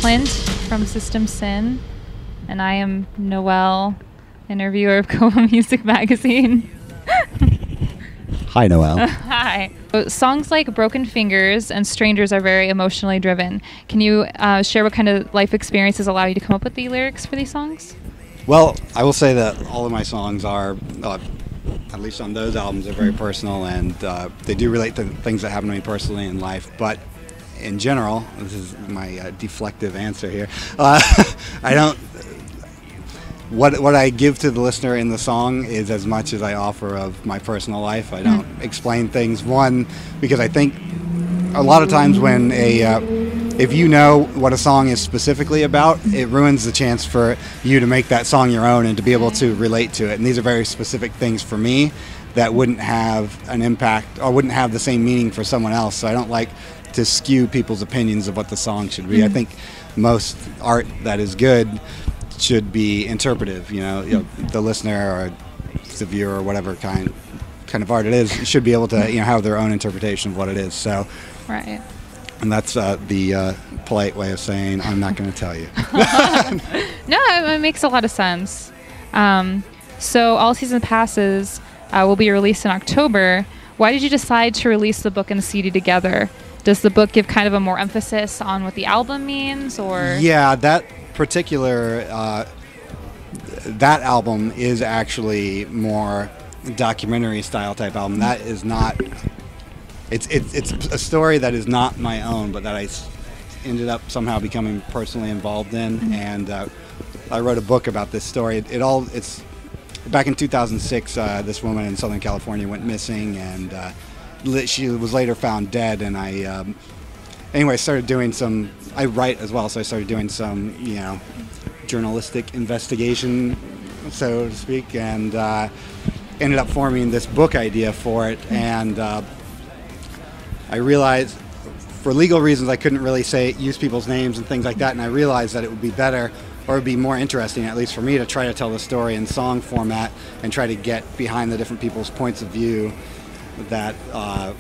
Clint from System Sin, and I am Noelle, interviewer of COMA Music Magazine. Hi, Noelle. Hi. Songs like Broken Fingers and Strangers are very emotionally driven. Can you share what kind of life experiences allow you to come up with the lyrics for these songs? Well, I will say that all of my songs are, at least on those albums, are very personal, and they do relate to things that happen to me personally in life. But in general, this is my deflective answer here, I don't... What I give to the listener in the song is as much as I offer of my personal life. I don't explain things. One, because I think a lot of times when if you know what a song is specifically about, it ruins the chance for you to make that song your own and to be able to relate to it. And these are very specific things for me that wouldn't have an impact or wouldn't have the same meaning for someone else. So I don't like to skew people's opinions of what the song should be. I think most art that is good should be interpretive. You know, the listener or the viewer or whatever kind of art it is should be able to have their own interpretation of what it is. So, right. And that's the polite way of saying I'm not going to tell you. No, it makes a lot of sense. So All Season Passes will be released in October. Why did you decide to release the book and the CD together? Does the book give kind of a more emphasis on what the album means, or? Yeah, that particular that album is actually more documentary style type album. That is not. It's a story that is not my own, but that I ended up somehow becoming personally involved in, and I wrote a book about this story. It's back in 2006. This woman in Southern California went missing, and she was later found dead. And I anyway started doing some. I write as well, so I started doing some journalistic investigation, so to speak, and ended up forming this book idea for it. And I realized, for legal reasons, I couldn't really use people's names and things like that, and I realized that it would be better, or it would be more interesting, at least for me, to try to tell the story in song format and try to get behind the different people's points of view that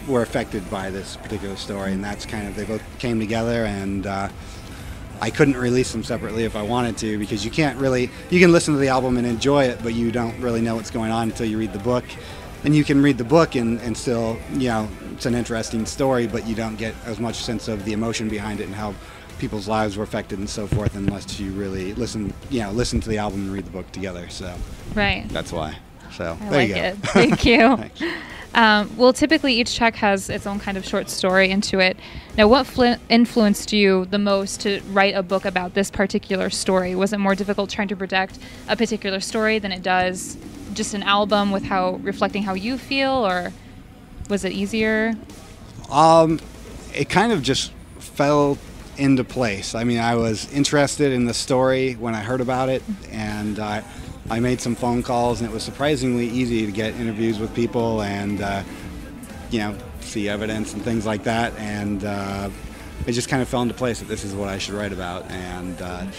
were affected by this particular story. And that's they both came together, and I couldn't release them separately if I wanted to, because you can listen to the album and enjoy it, but you don't really know what's going on until you read the book. And you can read the book and still, it's an interesting story, but you don't get as much sense of the emotion behind it and how people's lives were affected and so forth, unless you really listen to the album and read the book together. So right, that's why. So I there like you go. It. Thank you. Thanks. Well, typically each track has its own kind of short story into it. Now, what influenced you the most to write a book about this particular story? Was it more difficult trying to project a particular story than it does just an album with reflecting how you feel, or was it easier? It kind of just fell into place. I mean, I was interested in the story when I heard about it, and I made some phone calls, and it was surprisingly easy to get interviews with people and see evidence and things like that, and it just kind of fell into place that this is what I should write about. And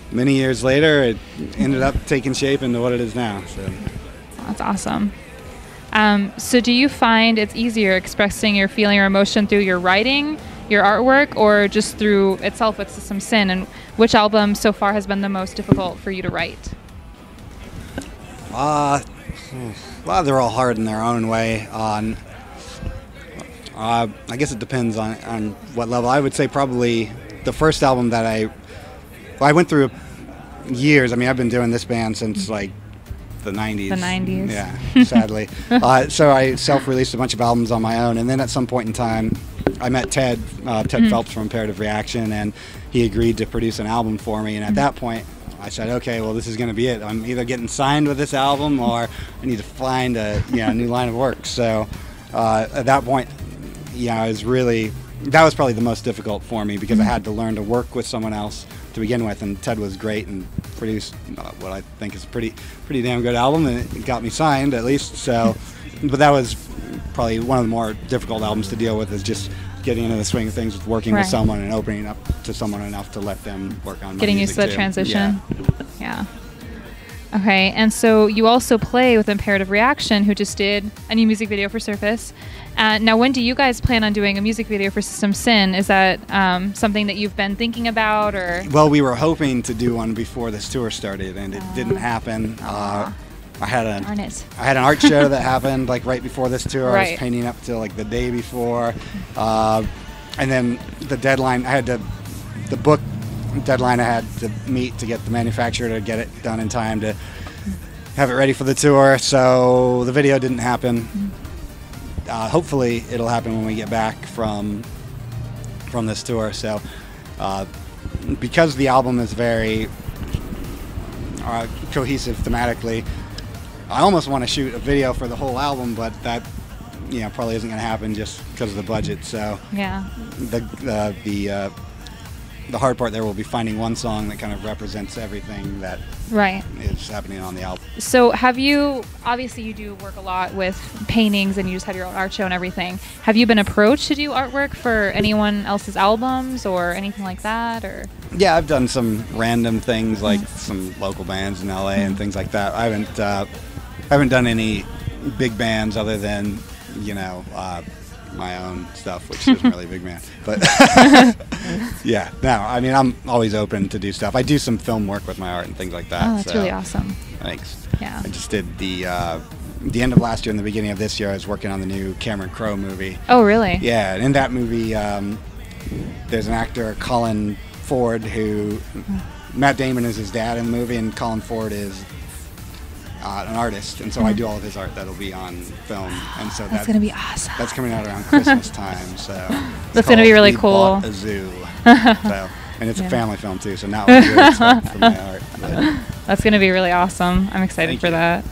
many years later, it ended up taking shape into what it is now. So that's awesome. So do you find it's easier expressing your feeling or emotion through your writing, your artwork, or just through itself with System Sin? And which album so far has been the most difficult for you to write? Well, they're all hard in their own way. I guess it depends on what level. I would say probably the first album that I went through years. I mean, I've been doing this band since like the 90s. The 90s. Yeah, sadly. So I self-released a bunch of albums on my own, and then at some point in time, I met Ted Phelps from Imperative Reaction, and he agreed to produce an album for me. And at that point, I said, okay, well, this is going to be it. I'm either getting signed with this album, or I need to find a new line of work. So at that point, that was probably the most difficult for me, because I had to learn to work with someone else to begin with, and Ted was great and produced what I think is a pretty damn good album, and it got me signed at least. So, but that was probably one of the more difficult albums to deal with, is just getting into the swing of things with working with someone and opening up to someone enough to let them work on my getting used to the too. transition. Yeah. Okay, and so you also play with Imperative Reaction, who just did a new music video for Surface. Now, when do you guys plan on doing a music video for System Sin? Is that something that you've been thinking about, or? Well, we were hoping to do one before this tour started, and it didn't happen. I had an art show that happened like right before this tour. Right. I was painting up till like the day before, and then the deadline. The book deadline I had to meet to get the manufacturer to get it done in time to have it ready for the tour. So the video didn't happen. Hopefully it'll happen when we get back from this tour. So because the album is very cohesive thematically, I almost want to shoot a video for the whole album, but that probably isn't going to happen just because of the budget. So yeah, the hard part there will be finding one song that kind of represents everything that is happening on the album. So obviously you do work a lot with paintings, and you just have your own art show and everything. Have you been approached to do artwork for anyone else's albums or anything like that? Or? Yeah, I've done some random things like some local bands in LA and things like that. I haven't done any big bands other than, my own stuff, which isn't really a big band. But yeah, no, I mean, I'm always open to do stuff. I do some film work with my art and things like that. Oh, that's really awesome. Thanks. Yeah. I just did the end of last year and the beginning of this year, I was working on the new Cameron Crowe movie. Oh, really? Yeah, and in that movie, there's an actor, Colin Ford, who Matt Damon is his dad in the movie, and Colin Ford is an artist, and so I do all of his art that'll be on film, and so that's gonna be awesome. That's coming out around Christmas time, so that's gonna be really We Cool. Bought a Zoo. So, and it's a family film too, so not what you would expect from my art. But. That's gonna be really awesome. I'm excited for that.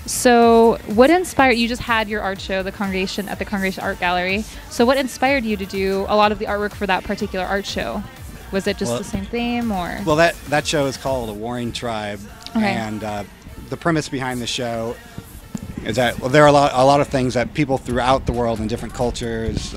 So what inspired you? Just had your art show, the Congregation at the Congregation Art Gallery. So what inspired you to do a lot of the artwork for that particular art show? Was it just the same theme, or? Well, that show is called A Warring Tribe. Okay. And the premise behind the show is that there are a lot of things that people throughout the world in different cultures,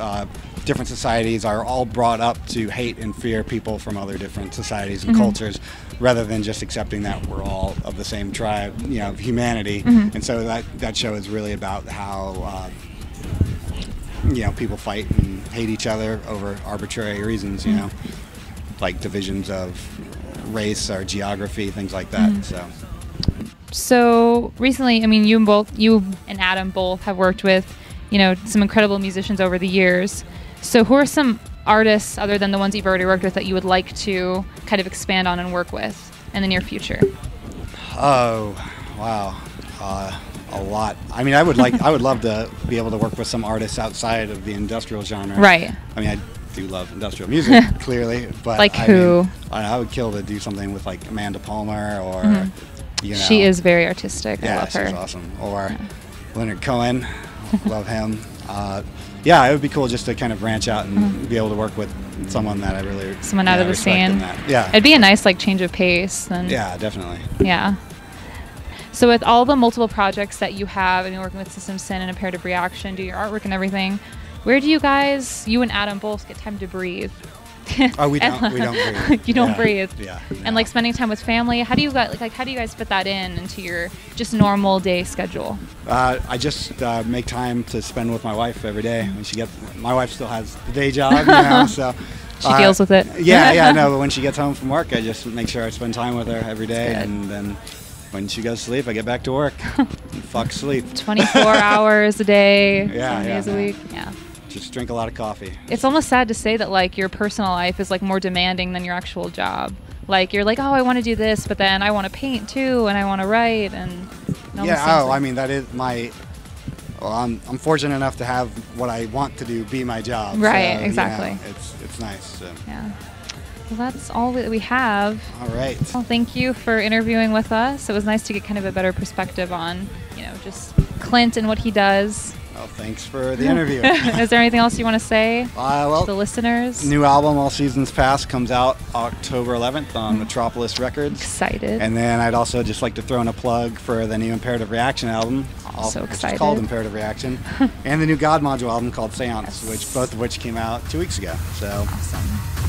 different societies are all brought up to hate and fear people from other different societies and cultures, rather than just accepting that we're all of the same tribe, of humanity. And so that show is really about how people fight and hate each other over arbitrary reasons, like divisions of race or geography, things like that. So recently, I mean, you and Adam both have worked with, some incredible musicians over the years. So who are some artists other than the ones you've already worked with that you would like to kind of expand on and work with in the near future? Oh, wow. A lot. I mean, I would love to be able to work with some artists outside of the industrial genre. Right. I mean, I do love industrial music, clearly, but like who? I would kill to do something with like Amanda Palmer, or she is very artistic. Yeah, I love her. She's awesome. Or Leonard Cohen, love him. Yeah, it would be cool just to kind of branch out and be able to work with someone that I really out of the scene. Yeah, it'd be a nice change of pace. Then. Yeah, definitely. Yeah. So with all the multiple projects that you have, and you're working with System Sin and Imperative Reaction, do your artwork and everything, where do you and Adam both get time to breathe? Oh, we don't breathe. You don't breathe. Yeah. And spending time with family, how do you guys fit that into your just normal day schedule? I just make time to spend with my wife every day. When my wife still has the day job, so she deals with it. Yeah, no. But when she gets home from work, I just make sure I spend time with her every day, and then when she goes to sleep, I get back to work. Fuck sleep. 24 hours a day, 7 days a week. Yeah. Just drink a lot of coffee. It's almost sad to say that your personal life is more demanding than your actual job. You're oh, I want to do this, but then I want to paint too, and I want to write, and I mean, that is I'm fortunate enough to have what I want to do be my job. Right, so, exactly. It's nice. So. Yeah. Well, that's all that we have. All right. Well, thank you for interviewing with us. It was nice to get kind of a better perspective on, just Clint and what he does. Well, thanks for the interview. Is there anything else you want to say to the listeners? New album, All Seasons Past, comes out October 11th on Metropolis Records. Excited. And then I'd also just like to throw in a plug for the new Imperative Reaction album. So excited. Which is called Imperative Reaction. And the new God Module album called Seance, both of which came out 2 weeks ago. So awesome.